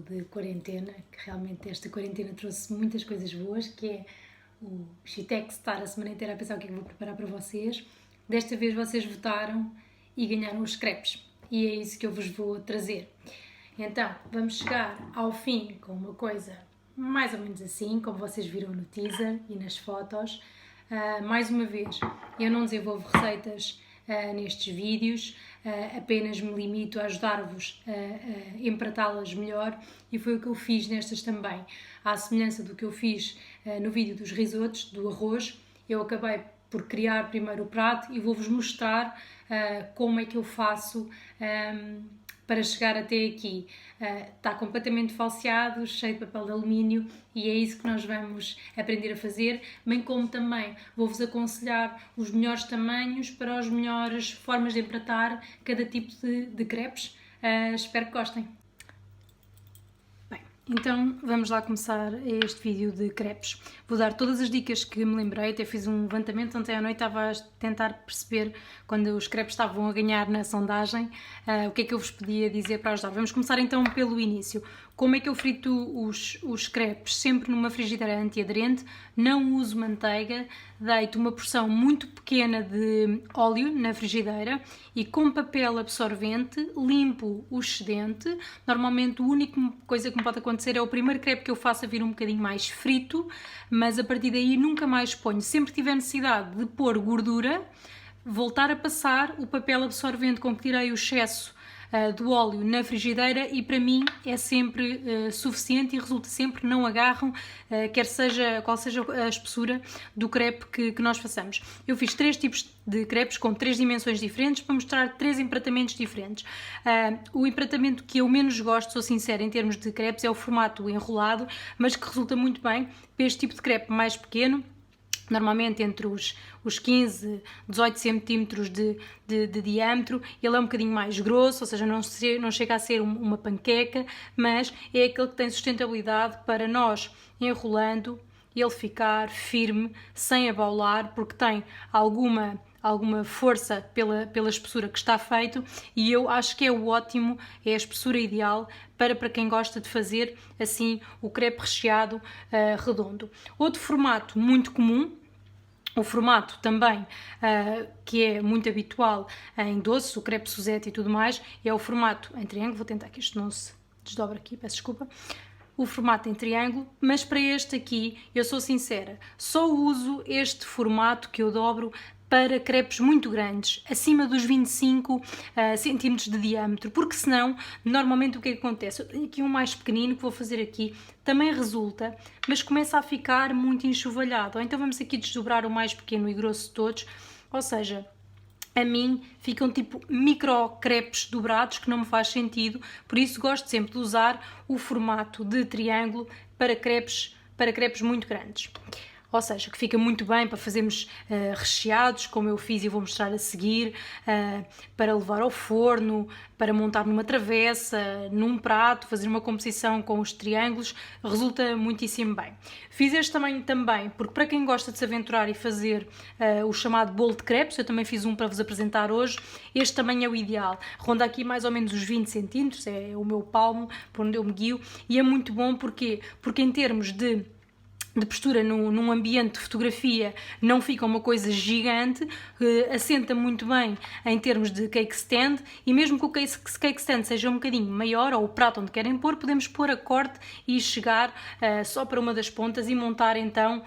de quarentena, que realmente esta quarentena trouxe muitas coisas boas, que é o Shitex estar a semana inteira a pensar o que é que vou preparar para vocês. Desta vez vocês votaram e ganharam os crepes, e é isso que eu vos vou trazer. Então, vamos chegar ao fim com uma coisa mais ou menos assim, como vocês viram no teaser e nas fotos. Mais uma vez, eu não desenvolvo receitas nestes vídeos, apenas me limito a ajudar-vos a empratá-las melhor, e foi o que eu fiz nestas também. À semelhança do que eu fiz no vídeo dos risotos, do arroz, eu acabei por criar primeiro o prato e vou-vos mostrar como é que eu faço para chegar até aqui. Está completamente falseado, cheio de papel de alumínio, e é isso que nós vamos aprender a fazer, bem como também vou-vos aconselhar os melhores tamanhos para as melhores formas de empratar cada tipo de crepes. Espero que gostem. Bem, então vamos lá começar este vídeo de crepes. Vou dar todas as dicas que me lembrei, até fiz um levantamento ontem à noite, estava a tentar perceber, quando os crepes estavam a ganhar na sondagem, o que é que eu vos podia dizer para ajudar. Vamos começar então pelo início. Como é que eu frito os crepes? Sempre numa frigideira antiaderente, não uso manteiga, deito uma porção muito pequena de óleo na frigideira e com papel absorvente limpo o excedente. Normalmente a única coisa que me pode acontecer é o primeiro crepe que eu faço a vir um bocadinho mais frito, mas a partir daí nunca mais ponho. Sempre que tiver necessidade de pôr gordura, voltar a passar o papel absorvente com que tirei o excesso do óleo na frigideira, e para mim é sempre suficiente e resulta sempre, não agarram, qual seja a espessura do crepe que nós façamos. Eu fiz 3 tipos de crepes com 3 dimensões diferentes para mostrar 3 empratamentos diferentes. O empratamento que eu menos gosto, sou sincera, em termos de crepes, é o formato enrolado, mas que resulta muito bem para este tipo de crepe mais pequeno, normalmente entre os 15, 18 centímetros de diâmetro. Ele é um bocadinho mais grosso, ou seja, não chega a ser uma panqueca, mas é aquele que tem sustentabilidade para nós, enrolando, ele ficar firme, sem abaular, porque tem alguma força pela espessura que está feito, e eu acho que é o ótimo, é a espessura ideal para quem gosta de fazer assim o crepe recheado redondo. Outro formato muito comum, o formato também que é muito habitual em doces, o crepe Suzette e tudo mais, é o formato em triângulo. Vou tentar que isto não se desdobre aqui, peço desculpa. O formato em triângulo, mas para este aqui, eu sou sincera, só uso este formato que eu dobro para crepes muito grandes, acima dos 25 centímetros de diâmetro, porque senão, normalmente o que acontece? Eu tenho aqui um mais pequenino que vou fazer aqui, também resulta, mas começa a ficar muito enxovalhado. Ou então vamos aqui desdobrar o mais pequeno e grosso de todos, ou seja, a mim ficam tipo micro crepes dobrados, que não me faz sentido, por isso gosto sempre de usar o formato de triângulo para crepes muito grandes. Ou seja, que fica muito bem para fazermos recheados, como eu fiz e vou mostrar a seguir, para levar ao forno, para montar numa travessa, num prato, fazer uma composição com os triângulos, resulta muitíssimo bem. Fiz este tamanho também, porque para quem gosta de se aventurar e fazer o chamado bolo de crepes, eu também fiz um para vos apresentar hoje, este tamanho é o ideal. Ronda aqui mais ou menos os 20 centímetros, é o meu palmo, por onde eu me guio, e é muito bom, porque em termos de postura num ambiente de fotografia não fica uma coisa gigante, assenta muito bem em termos de cake stand, e mesmo que o cake stand seja um bocadinho maior, ou o prato onde querem pôr, podemos pôr a corte e chegar só para uma das pontas e montar então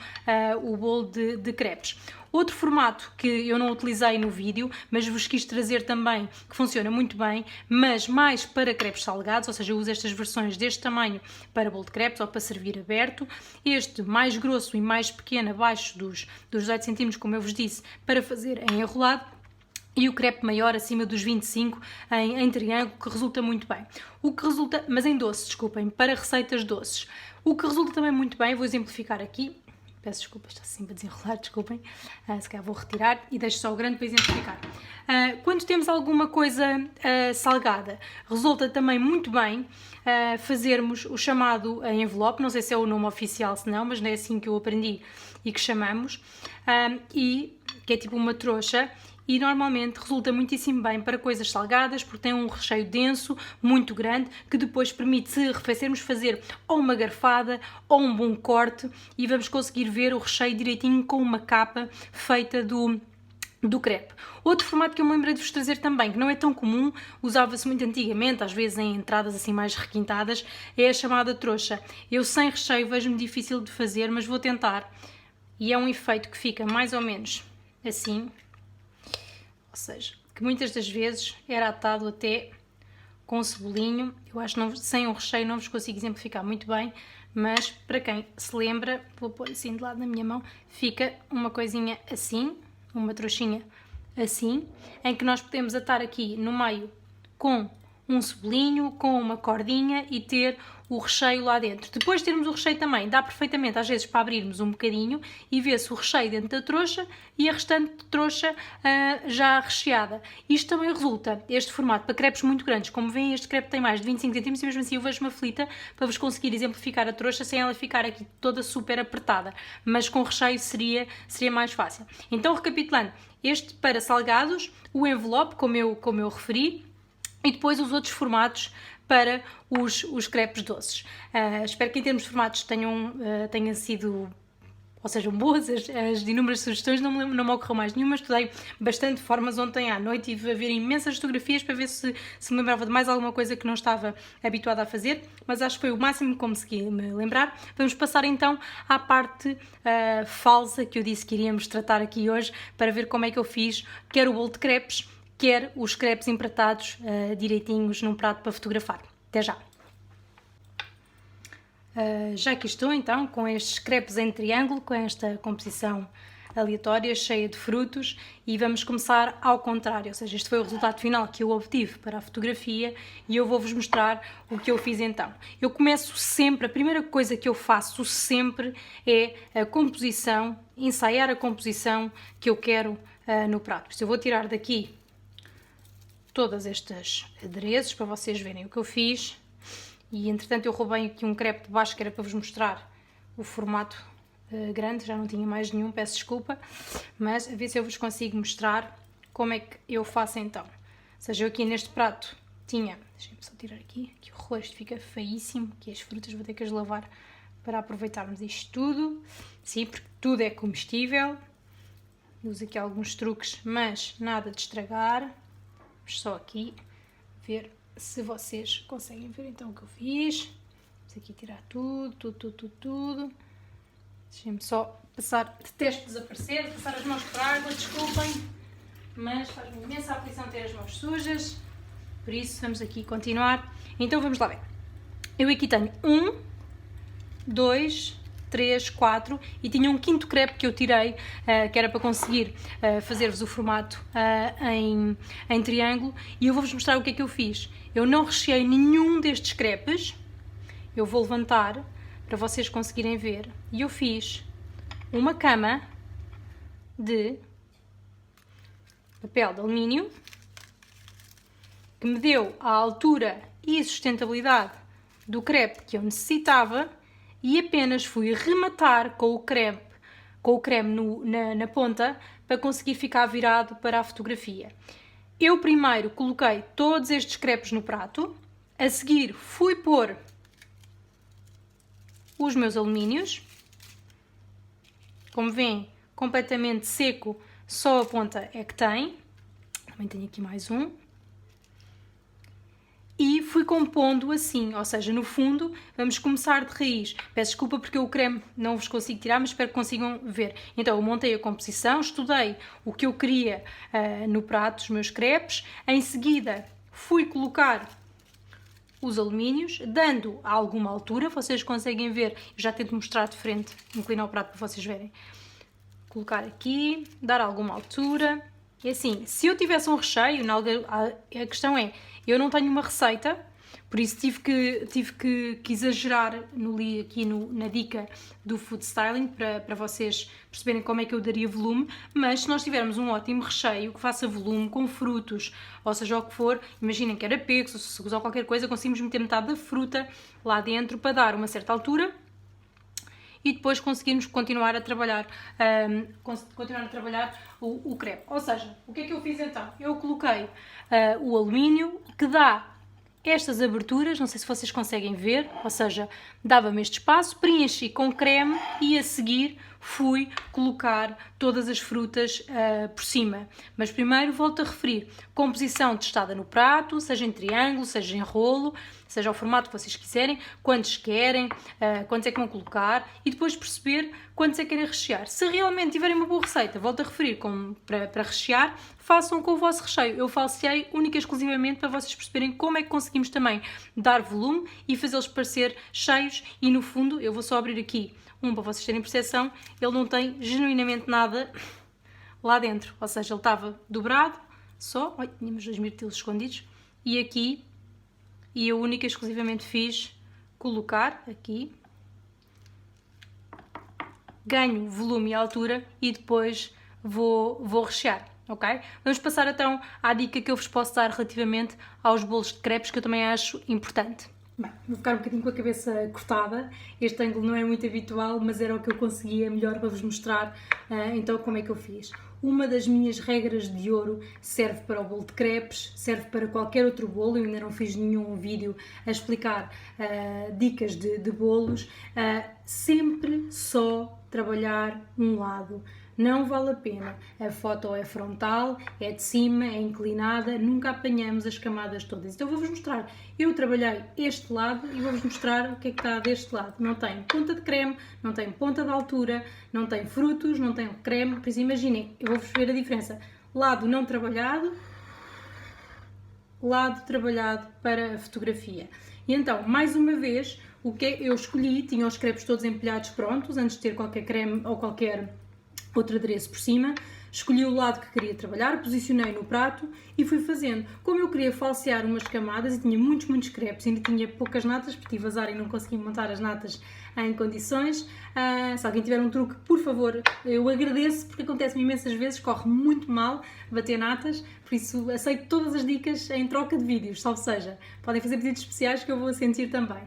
o bolo de crepes. Outro formato que eu não utilizei no vídeo, mas vos quis trazer também, que funciona muito bem, mas mais para crepes salgados, ou seja, eu uso estas versões deste tamanho para bolo de crepes ou para servir aberto. Este mais grosso e mais pequeno, abaixo dos 18 cm, como eu vos disse, para fazer em enrolado. E o crepe maior, acima dos 25, em triângulo, que resulta muito bem. Mas em doce, desculpem, para receitas doces. O que resulta também muito bem, vou exemplificar aqui. Peço desculpa, está sempre a desenrolar, desculpem. Se calhar vou retirar e deixo só o grande para exemplificar. Quando temos alguma coisa salgada, resulta também muito bem fazermos o chamado envelope, não sei se é o nome oficial, se não, mas não é assim que eu aprendi e que chamamos, que é tipo uma trouxa, e normalmente resulta muitíssimo bem para coisas salgadas, porque tem um recheio denso, muito grande, que depois permite, se arrefecermos, fazer ou uma garfada ou um bom corte e vamos conseguir ver o recheio direitinho com uma capa feita do crepe. Outro formato que eu me lembrei de vos trazer também, que não é tão comum, usava-se muito antigamente, às vezes em entradas assim mais requintadas, é a chamada trouxa. Eu sem recheio vejo-me difícil de fazer, mas vou tentar. E é um efeito que fica mais ou menos assim, ou seja, que muitas das vezes era atado até com cebolinho. Eu acho que não, sem um recheio não vos consigo exemplificar muito bem, mas para quem se lembra, vou pôr assim de lado na minha mão, fica uma coisinha assim, uma trouxinha assim, em que nós podemos atar aqui no meio com um cebolinho, com uma cordinha e ter o recheio lá dentro. Depois de termos o recheio também, dá perfeitamente às vezes para abrirmos um bocadinho e ver-se o recheio dentro da trouxa e a restante trouxa já recheada. Isto também resulta, este formato, para crepes muito grandes. Como veem, este crepe tem mais de 25 cm e mesmo assim eu vejo uma aflita para vos conseguir exemplificar a trouxa sem ela ficar aqui toda super apertada. Mas com recheio seria mais fácil. Então, recapitulando, este para salgados, o envelope, como eu referi, e depois os outros formatos para os crepes doces. Espero que em termos de formatos tenham sido, ou sejam boas as inúmeras sugestões. Não me ocorreu mais nenhuma. Estudei bastante formas ontem à noite e tive a ver imensas fotografias para ver se me lembrava de mais alguma coisa que não estava habituada a fazer, mas acho que foi o máximo que consegui me lembrar. Vamos passar então à parte falsa que eu disse que iríamos tratar aqui hoje, para ver como é que eu fiz quer o bolo de crepes, quer os crepes empratados direitinhos num prato para fotografar. Até já! Já que estou então com estes crepes em triângulo, com esta composição aleatória, cheia de frutos, e vamos começar ao contrário, ou seja, este foi o resultado final que eu obtive para a fotografia e eu vou-vos mostrar o que eu fiz então. Eu começo sempre, a primeira coisa que eu faço sempre é a composição, ensaiar a composição que eu quero no prato. Eu vou tirar daqui todas estas adereços para vocês verem o que eu fiz, e entretanto eu roubei aqui um crepe de baixo que era para vos mostrar o formato grande, já não tinha mais nenhum, peço desculpa, mas a ver se eu vos consigo mostrar como é que eu faço então. Ou seja, eu aqui neste prato tinha, deixem-me só tirar aqui, que o rosto fica feíssimo, que as frutas vou ter que as lavar para aproveitarmos isto tudo, sim, porque tudo é comestível. Uso aqui alguns truques, mas nada de estragar. Só aqui ver se vocês conseguem ver então o que eu fiz. Vamos aqui tirar tudo. Deixem-me só passar, detesto desaparecer, passar as mãos por água, desculpem, mas faz-me imensa aflição ter as mãos sujas, por isso vamos aqui continuar. Então vamos lá ver. Eu aqui tenho 1, 2, 3, 4 e tinha um quinto crepe que eu tirei, que era para conseguir fazer-vos o formato em triângulo, e eu vou-vos mostrar o que é que eu fiz. Eu não recheei nenhum destes crepes, eu vou levantar para vocês conseguirem ver, e eu fiz uma cama de papel de alumínio que me deu a altura e sustentabilidade do crepe que eu necessitava, e apenas fui rematar com o creme na ponta para conseguir ficar virado para a fotografia. Eu primeiro coloquei todos estes crepes no prato, a seguir fui pôr os meus alumínios, como veem, completamente seco, só a ponta é que tem, também tenho aqui mais um. E fui compondo assim, ou seja, no fundo vamos começar de raiz. Peço desculpa porque o creme não vos consigo tirar, mas espero que consigam ver. Então eu montei a composição, estudei o que eu queria no prato dos meus crepes, em seguida fui colocar os alumínios, dando alguma altura, vocês conseguem ver, eu já tento mostrar de frente, inclinar o prato para vocês verem. Colocar aqui, dar alguma altura, e assim, se eu tivesse um recheio, a questão é, eu não tenho uma receita, por isso tive que exagerar aqui na dica do food styling para vocês perceberem como é que eu daria volume, mas se nós tivermos um ótimo recheio que faça volume com frutos, ou seja, o que for, imaginem que era pêssego, se usar qualquer coisa, conseguimos meter metade da fruta lá dentro para dar uma certa altura e depois conseguirmos continuar a trabalhar, o crepe. Ou seja, o que é que eu fiz então? Eu coloquei o alumínio que dá estas aberturas, não sei se vocês conseguem ver, ou seja, dava-me este espaço, preenchi com creme e a seguir fui colocar todas as frutas por cima. Mas primeiro volto a referir, composição testada no prato, seja em triângulo, seja em rolo, seja o formato que vocês quiserem, quantos querem, quantos é que vão colocar e depois perceber quantos é que querem rechear. Se realmente tiverem uma boa receita, volto a referir para rechear, façam com o vosso recheio. Eu falseei única e exclusivamente para vocês perceberem como é que conseguimos também dar volume e fazê-los parecer cheios e no fundo, eu vou só abrir aqui para vocês terem percepção, ele não tem genuinamente nada lá dentro, ou seja, ele estava dobrado só, tínhamos 2 mirtilos escondidos e aqui, e eu única e exclusivamente fiz colocar aqui, ganho volume e altura e depois vou rechear. Ok? Vamos passar então à dica que eu vos posso dar relativamente aos bolos de crepes, que eu também acho importante. Bem, vou ficar um bocadinho com a cabeça cortada, este ângulo não é muito habitual, mas era o que eu conseguia melhor para vos mostrar, então como é que eu fiz. Uma das minhas regras de ouro serve para o bolo de crepes, serve para qualquer outro bolo, eu ainda não fiz nenhum vídeo a explicar dicas de bolos, sempre só trabalhar um lado. Não vale a pena. A foto é frontal, é de cima, é inclinada, nunca apanhamos as camadas todas. Então vou-vos mostrar. Eu trabalhei este lado e vou-vos mostrar o que é que está deste lado. Não tem ponta de creme, não tem ponta de altura, não tem frutos, não tem creme. Por isso imaginem, eu vou-vos ver a diferença. Lado não trabalhado, lado trabalhado para a fotografia. E então, mais uma vez, o que eu escolhi, tinha os crepes todos empilhados prontos, antes de ter qualquer creme ou qualquer outro adereço por cima, escolhi o lado que queria trabalhar, posicionei no prato e fui fazendo. Como eu queria falsear umas camadas e tinha muitos crepes, ainda tinha poucas natas, porque tive azar e não consegui montar as natas em condições. Se alguém tiver um truque, por favor, eu agradeço, porque acontece-me imensas vezes, corre muito mal bater natas, por isso aceito todas as dicas em troca de vídeos, salvo seja. Podem fazer pedidos especiais que eu vou sentir também.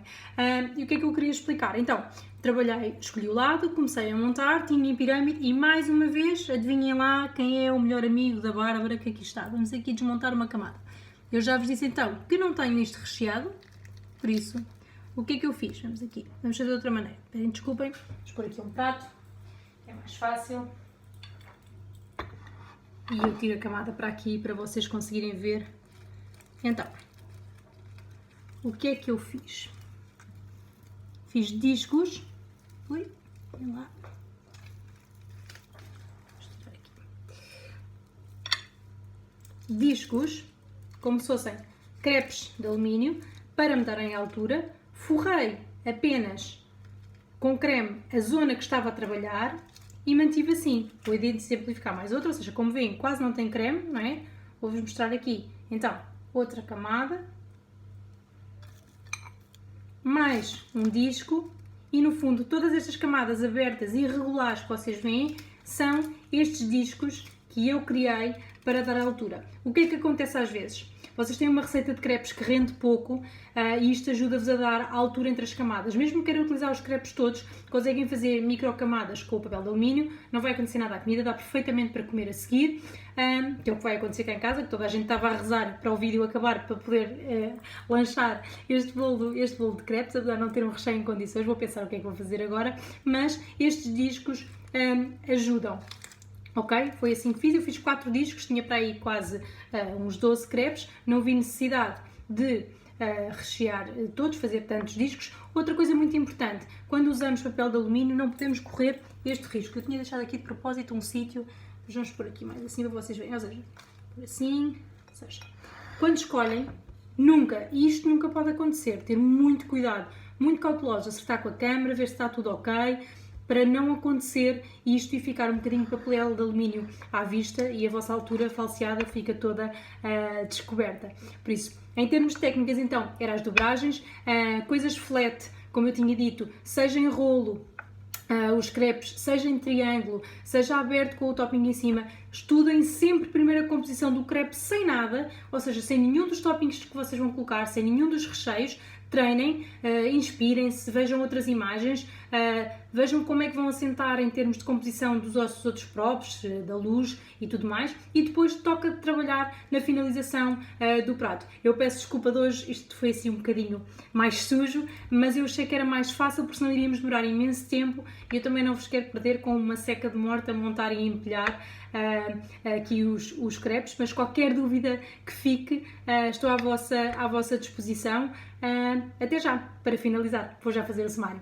E o que é que eu queria explicar? Então, trabalhei, escolhi o lado, comecei a montar, tinha em pirâmide e mais uma vez, adivinhem lá quem é o melhor amigo da Bárbara que aqui está. Vamos aqui desmontar uma camada. Eu já vos disse então que não tenho isto recheado, por isso, o que é que eu fiz? Vamos aqui, vamos fazer de outra maneira. Esperem, desculpem, vamos pôr aqui um prato, é mais fácil. E eu tiro a camada para aqui para vocês conseguirem ver. Então, o que é que eu fiz? Fiz discos. Ui, olha lá. Discos, como se fossem crepes de alumínio, para me darem altura. Forrei apenas com creme a zona que estava a trabalhar e mantive assim. Vou exemplificar mais outra, ou seja, como veem, quase não tem creme, não é? Vou-vos mostrar aqui. Então, outra camada. Mais um disco e no fundo todas estas camadas abertas e irregulares que vocês veem são estes discos que eu criei para dar altura. O que é que acontece às vezes? Vocês têm uma receita de crepes que rende pouco e isto ajuda-vos a dar altura entre as camadas. Mesmo que queiram utilizar os crepes todos, conseguem fazer micro camadas com o papel de alumínio, não vai acontecer nada à comida, dá perfeitamente para comer a seguir, que é o que vai acontecer cá em casa, que toda a gente estava a rezar para o vídeo acabar para poder lanchar este bolo de crepes, apesar de não ter um recheio em condições, vou pensar o que é que vou fazer agora, mas estes discos ajudam. Ok? Foi assim que fiz, eu fiz 4 discos, tinha para aí quase uns 12 crepes, não vi necessidade de rechear todos, fazer tantos discos. Outra coisa muito importante, quando usamos papel de alumínio não podemos correr este risco. Eu tinha deixado aqui de propósito um sítio, mas vamos pôr aqui mais assim para vocês verem, ou seja, assim, ou seja, quando escolhem, isto nunca pode acontecer, ter muito cuidado, muito cauteloso, acertar com a câmera, ver se está tudo ok, para não acontecer isto e ficar um bocadinho de papel de alumínio à vista e a vossa altura falseada fica toda descoberta. Por isso, em termos de técnicas, então, eram as dobragens, coisas flat, como eu tinha dito, seja em rolo, os crepes, seja em triângulo, seja aberto com o topping em cima, estudem sempre primeiro a composição do crepe sem nada, ou seja, sem nenhum dos toppings que vocês vão colocar, sem nenhum dos recheios. Treinem, inspirem-se, vejam outras imagens, vejam como é que vão assentar em termos de composição dos ossos outros próprios, da luz e tudo mais, e depois toca trabalhar na finalização do prato. Eu peço desculpa de hoje, isto foi assim um bocadinho mais sujo, mas eu achei que era mais fácil porque senão iríamos demorar imenso tempo e eu também não vos quero perder com uma seca de morte a montar e empilhar aqui os crepes, mas qualquer dúvida que fique, estou à vossa disposição. Até já, para finalizar, vou já fazer o sumário.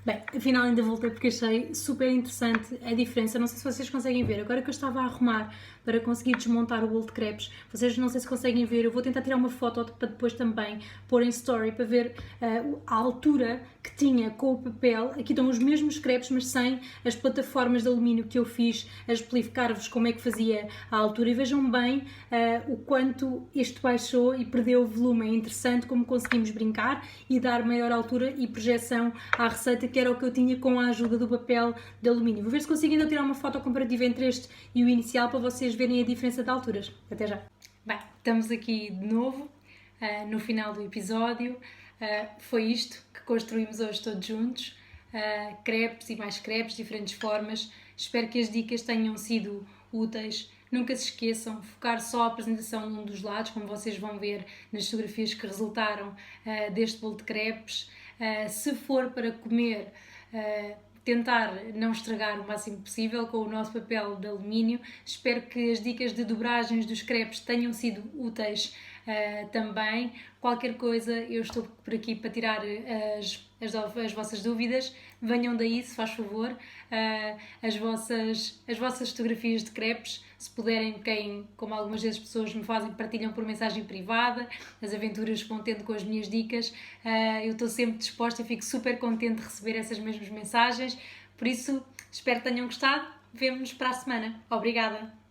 Bem, afinal ainda voltei porque achei super interessante a diferença, não sei se vocês conseguem ver, agora que eu estava a arrumar para conseguir desmontar o bolo de crepes, vocês não sei se conseguem ver, eu vou tentar tirar uma foto para depois também pôr em story para ver a altura que tinha com o papel. Aqui estão os mesmos crepes, mas sem as plataformas de alumínio que eu fiz a explicar-vos como é que fazia a altura, e vejam bem o quanto isto baixou e perdeu o volume. É interessante como conseguimos brincar e dar maior altura e projeção à receita, que era o que eu tinha com a ajuda do papel de alumínio. Vou ver se consigo ainda tirar uma foto comparativa entre este e o inicial para vocês verem a diferença de alturas. Até já! Bem, estamos aqui de novo no final do episódio. Foi isto que construímos hoje todos juntos. Crepes e mais crepes, diferentes formas. Espero que as dicas tenham sido úteis. Nunca se esqueçam, focar só a apresentação num dos lados, como vocês vão ver nas fotografias que resultaram deste bolo de crepes. Se for para comer, tentar não estragar o máximo possível com o nosso papel de alumínio. Espero que as dicas de dobragens dos crepes tenham sido úteis também. Qualquer coisa, eu estou por aqui para tirar as vossas dúvidas. Venham daí, se faz favor, as vossas fotografias de crepes, se puderem, como algumas vezes pessoas me fazem, partilham por mensagem privada, as aventuras que vão tendo com as minhas dicas. Eu estou sempre disposta e fico super contente de receber essas mesmas mensagens, por isso espero que tenham gostado. Vemo-nos para a semana. Obrigada!